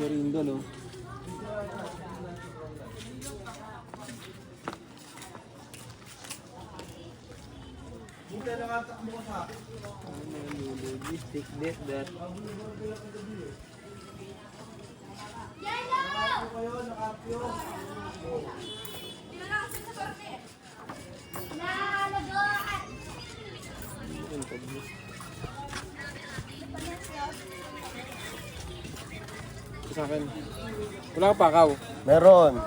Torindo, no? Stick this, that. Sa akin. Wala ka pakaw. Meron.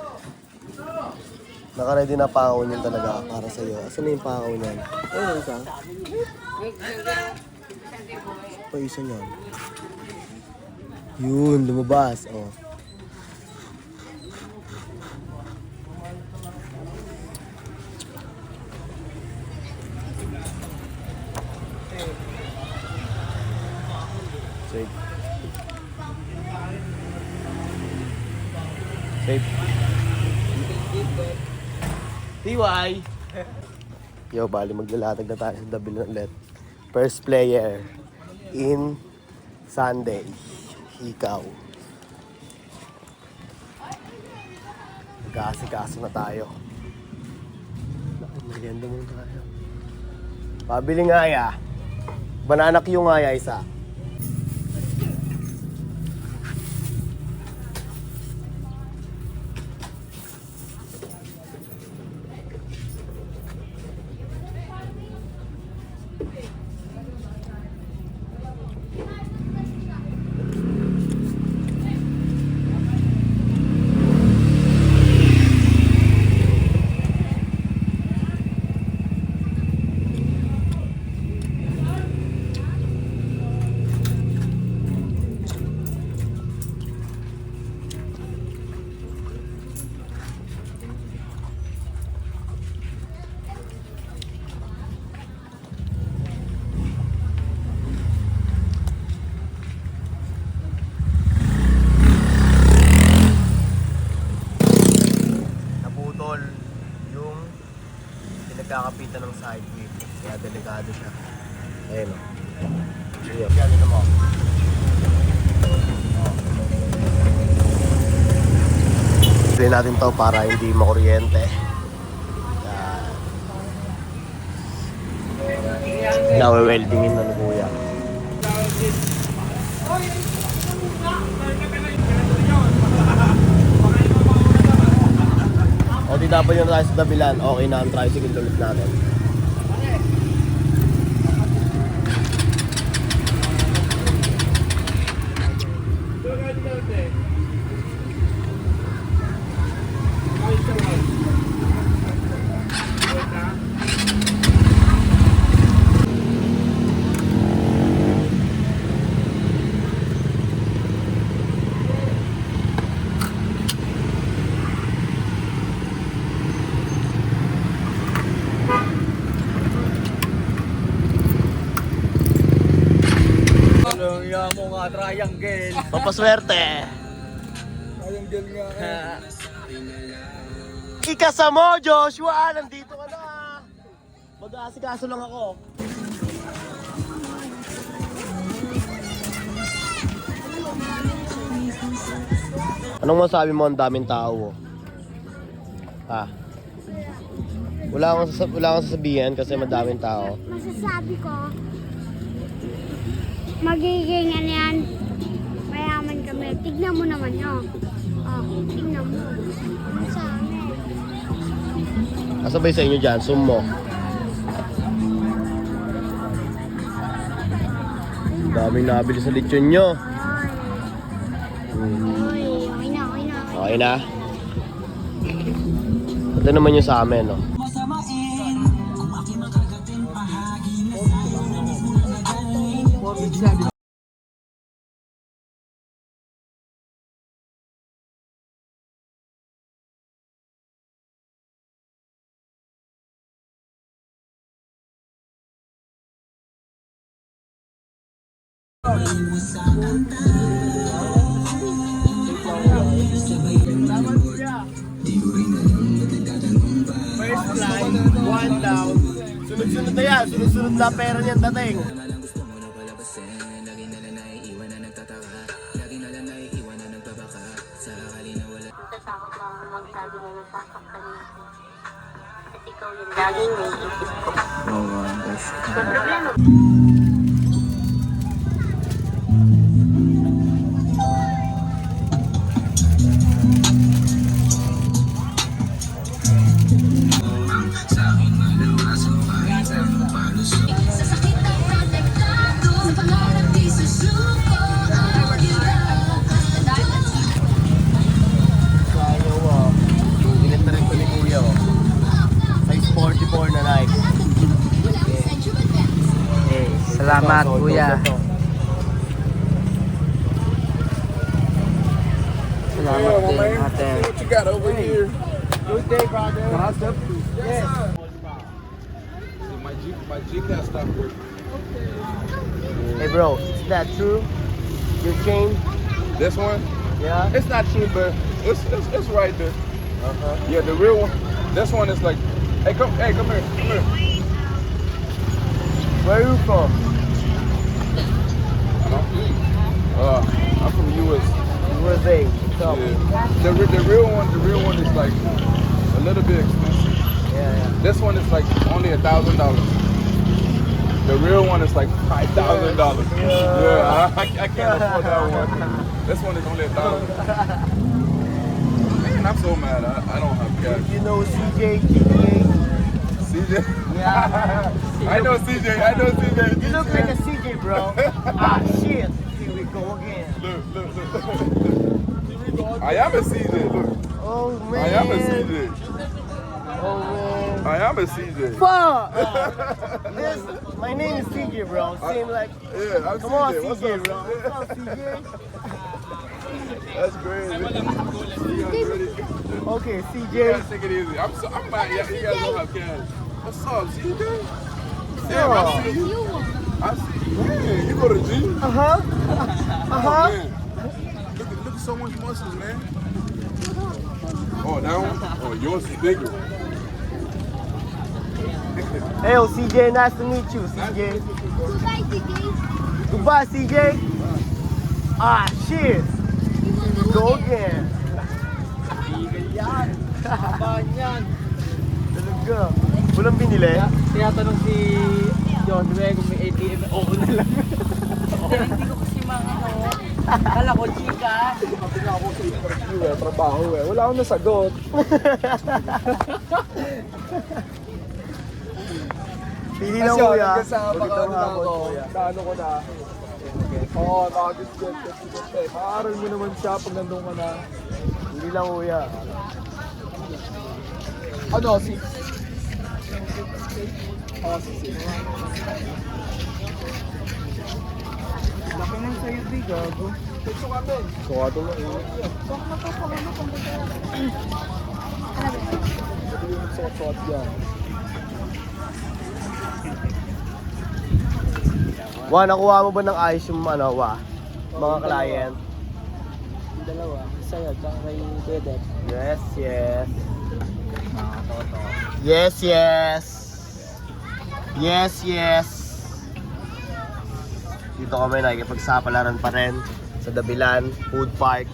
Naka-ready na pakaw niyan talaga para sa'yo. Asan na yung pakaw niyan? Ayun, isa. Pa isa niyan. Yun, lumabas. Oh. Safe. Safe. TY! Yo, bali maglalatag na tayo sa Davila ulit. First player in Sunday. Ikaw. Nag-aasikaso na tayo. Merienda muna tayo. Pabili nga ya. Banana Q nga ya isa. Nagkakapitan ng side wheel. Kaya delikado siya. Ayun o. Ayun. Yan ito mo. Play natin to para hindi makuryente. Nawe-weldingin na ni Kuya. O di dapat yung tayo sa Dabilan, okay na ang tricycle ulit natin. Mo nga, triangle. Papaswerte. Triangle nga. Ikasamo, Joshua! Nandito ka na! Mag-aasikaso lang ako. Anong masabi mo, ang daming tao? Ha? Wala akong sasabihin kasi madaming tao. Masasabi ko, magiging ano yan, mayaman kami. Tignan mo naman yun. Oh, tignan mo. Ano sa amin? Kasabay sa inyo dyan, zoom mo. Daming nabili sa lechon nyo. Oy, okay na, okay na. Okay na? Ito naman yung sa amin, no? First flight, one down. Sunod-sunod na yan. Sunod-sunod na pera niyan dating. magsabi na nasasaktan niya ako. At ikaw yung laging may isip ko. May problema. Salamat, kuya. Salamat din, ate. What you got over here? Good day, brother. Yes. My Jeep got stopped working. Hey, bro, is that true? Your chain? This one? Yeah. It's not true, but it's right there. Yeah, the real one. This one is like, hey, come here, come here. Where are you from? I'm from US. USA. So, Yeah. The real one is like a little bit expensive. yeah. This one is like only $1,000. The real one is like $5,000. Yeah, I can't afford that one. This one is only $1,000. Man, I'm so mad. I don't have cash. You know CJ, GTA? CJ? Yeah. I know CJ. You look like a CJ, bro. Ah, shit. Here we go again. Look. I am a CJ. Look, Oh, man. I am a CJ. Oh, man. I am a CJ. Fuck! My name is CJ, bro. Same like. Yeah, I'm Come on, CJ. What's CJ, up, bro. What's up, CJ? That's crazy. You guys ready? Okay, You CJ. guys take it easy. I'm mad. Yeah, you guys don't have cash. What's up, CJ? Damn, I see you. I see you. Man, you go to G? Uh-huh. Uh-huh. Man. Look at so much muscles, man. Oh, that one? Oh, yours is bigger. Hey, yo, CJ, nice to meet you, CJ. Goodbye, TJ. Goodbye, CJ. Ah, shit. Here we go again. Talaga. Walang binili? Tinatanong si John Dway kung may ATM. Oo na lang. Hindi ko kasi ano. Kala ko, chika. Sabi nga ako sa interview trabaho Wala akong nasagot. Pili na kuya. Nagkasama ka na ako. Naano ko na. Oo, nakagit-get. Maaral mo naman siya pag nandun ka na. Pili lang kuya. Ano, si... Oh, si... Laki nang sa'yo, di gago. Suwato mo eh. Suwat yan. Wa, nakuha mo ba ng ayos yung ano, wa? Mga client? Yung dalawa, sa'yo, tsaka kay Dedek. Yes, yes. Yes, yes. Yes, yes. Dito kami nakikipagsapalaran pa rin sa Dabilan Food Park.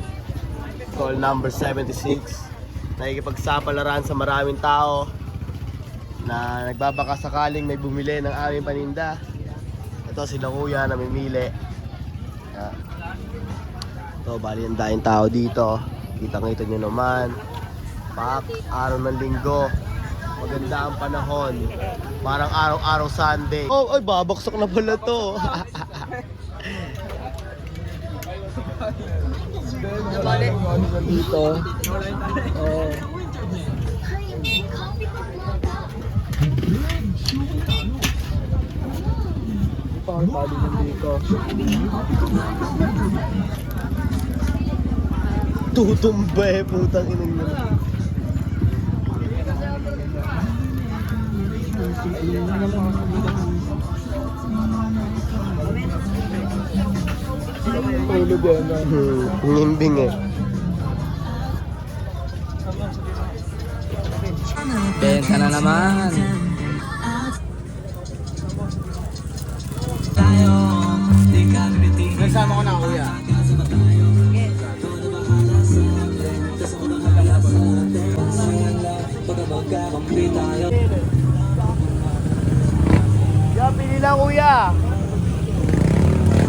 Call number 76. Nakikipagsapalaran sa maraming tao na nagbabaka sakaling may bumili ng aming paninda. Ito sila kuya namimili. Ito, bali ang daing tao dito. Kitang-kita nyo naman. Pak, araw ng linggo. Maganda ang panahon. Parang araw-araw Sunday. Oh, ay babaksak na pala to. Ano dito? Oh. Pangtali nandito. Tutumba eh, putang inang yun. Tulog yan. Nimbing eh. Benta na naman. Nagsama ko na kuya. kuya.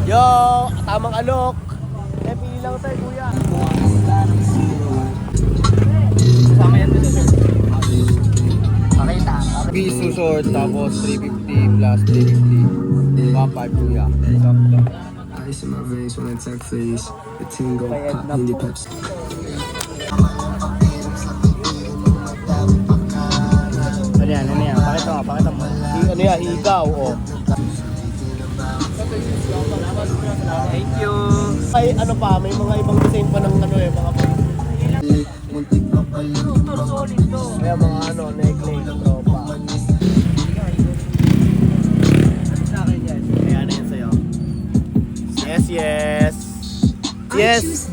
Yo, tamang alok. Pili lang tayo kuya. Sama yan dito, sir. Pakita. Piso short, tapos 350 plus 350. 1.5 kuya. Ice in my veins when I tech face. The tingle, pop, Henny Pepsi. Ano yan? Pakita mo. Ano yan, ikaw, oh. Thank you. Ay, ano pa, may mga ibang design pa ng ano eh, mga kaya mga ano, necklace, tropa. Kaya na yan sa'yo. Yes, yes. Yes!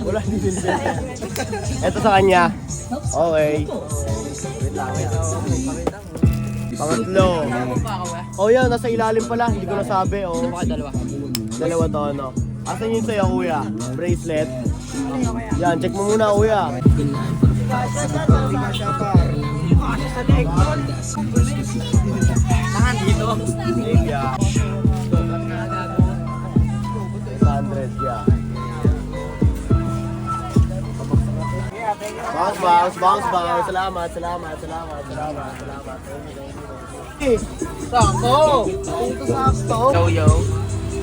Wala din din. Ito sa kanya. Okay. Wait lang. Pangatlo. Oh yan, nasa ilalim pala. Hindi ko nasabi. Oh. Dalawa to, ano. Asan yun sa'yo, kuya? Bracelet. Yan, check mo muna, kuya. Saan dito? Yeah. 100, yeah. Bounce. Salamat. Sakto! Ito sakto! Yo.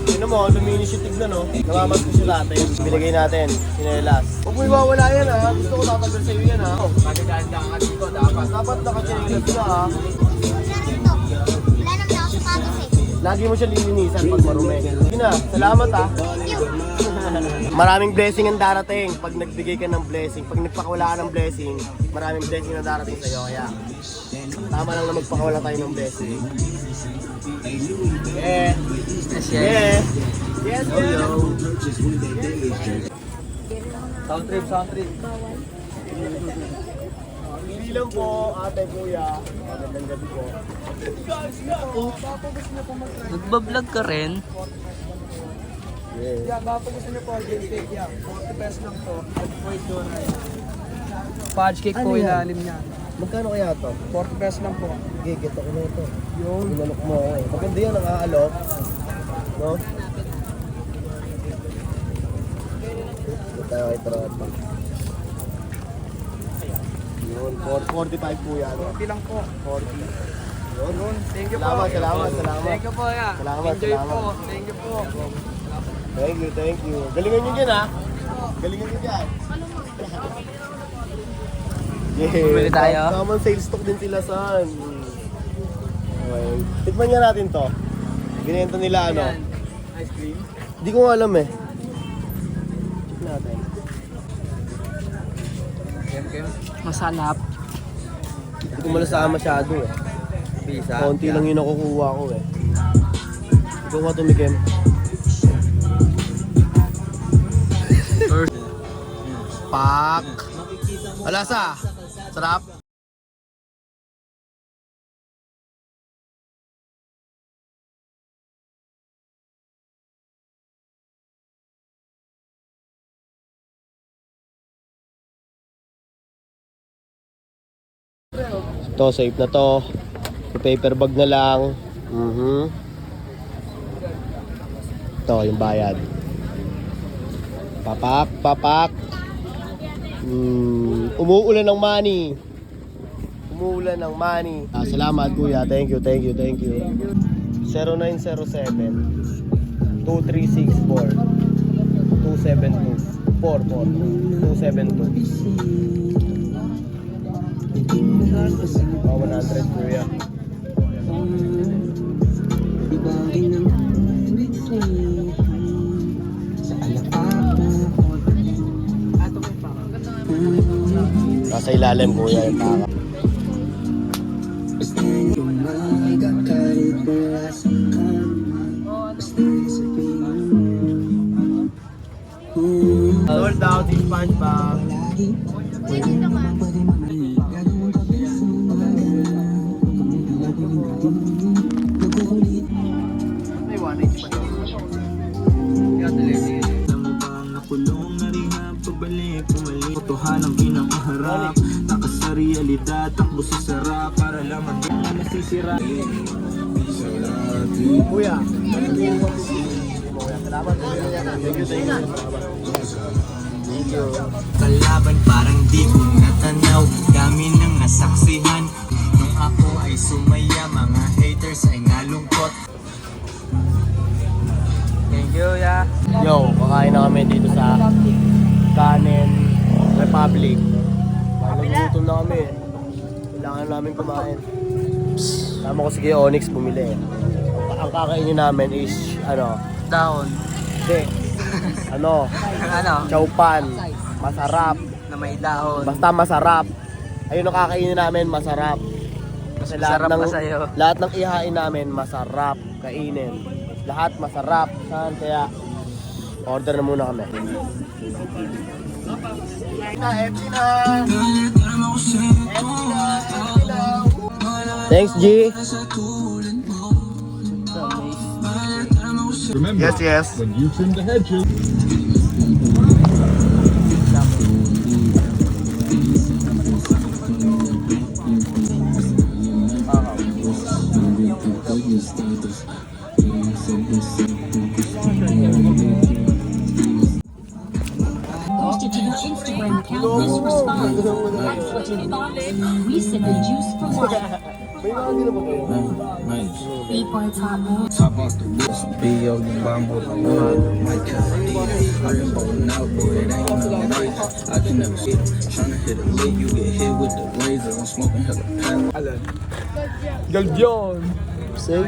Ano mo, luminis yung tignan, no? Namamas ko siya natin. Binigay natin, sinelas. Huwag mo iwawala yan, ha? Gusto ko tatanggal sa'yo yan, ha? Magaganda ka dito, dapat. Dapat nakachinelas ka, ha? Wala naman ako sapatos eh. Lagi mo siya lilinisan pag marumi. Sige na, salamat, ha? Maraming blessing ang darating pag nagbigay ka ng blessing. Pag nagpakawala ka ng blessing, maraming blessing na darating sa'yo. Kaya, tama lang na magpakawala tayo ng blessing. Yeah. Yeah. Yes, Sound trip. Hindi lang po, ate, kuya. Magandang gabi po. Nagbablog ka rin? Yeah. Baka gusto niyo po, Jake, 40 pesos lang po. Wait doon ay. Fudge cake Ano po yan? ilalim niya. Magkano kaya to? 40 pesos lang po. Gigit ako na ito. Yung inalok mo ako eh. Maganda yan ang aalok. No? Ito tayo kay Tropa. Yun, 45 po yan. 40 lang po. 40. Yun. Thank you Salamat. po. Thank you po, ya. Salamat. Enjoy po. Thank you po. Thank you. Galingan nyo dyan, ha? Galingan nyo dyan. Yeah. Bumili tayo? Common sales stock din sila, son. Okay. Tikman nga natin to. Binenta nila, ano? Ayan. Ice cream. Hindi ko nga alam, eh. Check natin. Masalap. Hindi ko malasama masyado, eh. Pizza. Konti lang yung nakukuha ko, eh. Ikaw nga tumikim. Pak! Alasa! Sarap! To, safe na to. Paper bag na lang. Ito, yung bayad. Papak. Umuulan ng money. Salamat, kuya. Thank you. 0907 2364 272 100, kuya. Nasa ilalim, kuya, yung taka. Sold out yung SpongeBob. May 1H pa daw. Nakulong na rin ang pabalik, bumalik. Totohanang kinakaharap, nakasarili realidad, takbo sa sarap para lamang na nasisira. Kuya. Salamat. Thank you. Kalaban parang di ko natanaw, dami nang nasaksihan. Nung ako ay sumaya, mga haters ay nalungkot. Thank you, ya. Yo, kakain na kami dito sa Kanin Republic. Nagugutom na kami. Kailangan namin kumain. Tama ko sige Onyx bumili. Ang kakainin namin is Down. hindi. Ano? Chowpan. Masarap. Na may dahon. Basta masarap. Ayun ang kakainin namin, masarap. Kasi Masarap pa sa'yo. lahat ng ihain namin masarap kainin. Lahat masarap. Saan kaya order na muna kami. Thanks, G. Remember, Yes. when you trim the hedges. Posted to your Instagram account, this response. That's what you thought. We said the juice for water. B-boy top move. Top off the list, B.O. the bombo, my I been bowling out, boy, it ain't nothing nice. I can never see it. Tryna hit a lick, you get hit with the razor. I'm smoking hella pan. Galbion. See?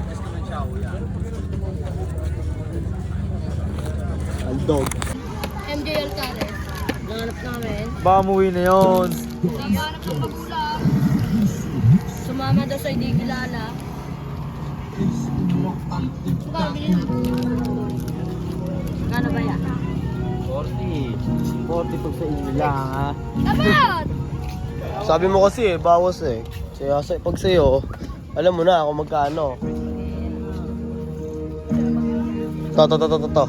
Andog. MJ Altares. Nanganap namin. Baka umuwi na yun. Nanganap ng magulang. Sumama daw sa hindi kilala. Kano ba yan? 40 pag sa inyo lang, ha? Dapat! Sabi mo kasi bawas Kaya pag sa'yo, alam mo na kung magkano. To.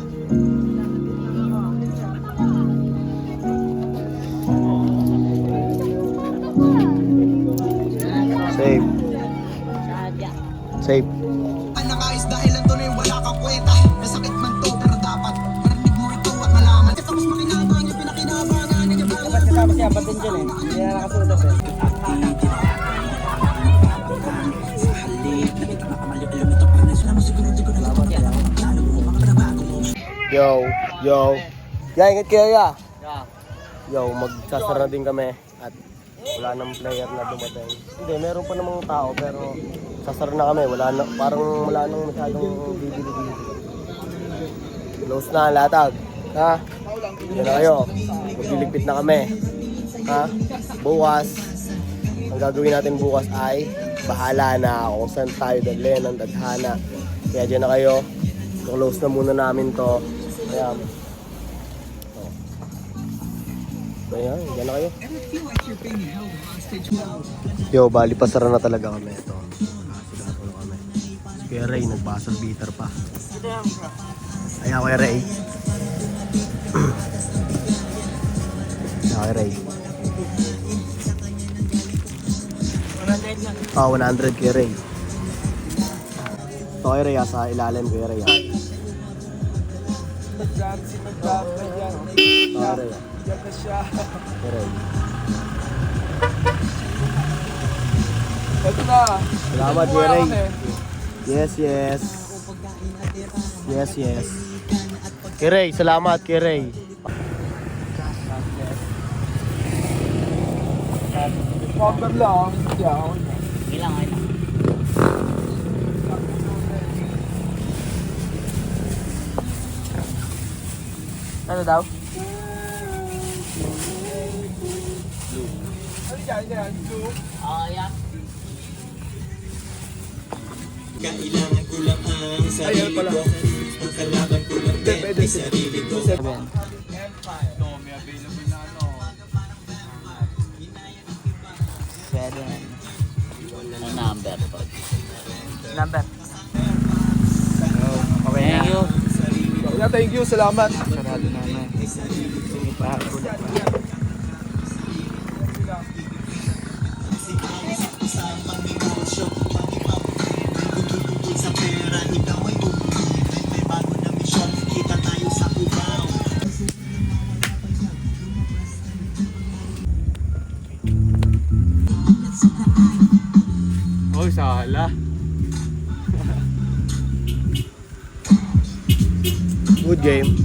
Safe. Nakais dahil ang tunay wala kang kwenta. Masakit man to pero dapat marinig mo ito at malaman. Tapos makinabang yung pinakinabangan. Dapat kasama siya, batin dyan eh. Hindi na nakasulat eh. Yo. Ya, ingat kayo ya. Yo, magsasara din kami at wala nang player na dumating. Hindi, meron pa namang tao pero sasara na kami. Parang wala nang masyadong bibili. Close na ang latag. Ha? Yan na kayo. Magliligpit na kami. Ha? Bukas, ang gagawin natin bukas ay bahala na kung saan tayo dalhin ng tadhana. Kaya dyan na kayo. Close na muna namin to. Kaya, ayan, dyan na kayo. Yo, bali pasara na talaga kami ito. Sigado na kami. Si Kuya Ray, nagbasal bitter pa. Ayan, Kuya Ray. Kuya Ray. 100 Kuya Ray. Ito Kuya Ray, sa ilalim Kuya Ray. Kuya Ray. Kuya. Ito na. Salamat, Kuya Ray. Yes. Kuya Ray, salamat, Kuya Ray. Cover lang. Yan. Ano daw? Kailangan ko lang ang sarili ko. Ang kalaban ko lang din ay sarili ko. Number. Thank you. Yeah, thank you. Salamat. Sarado naman. Sige pa. ikaw ay uuwi, may bago na misyon, kita tayo sa Cubao. Oh, sala. Good game.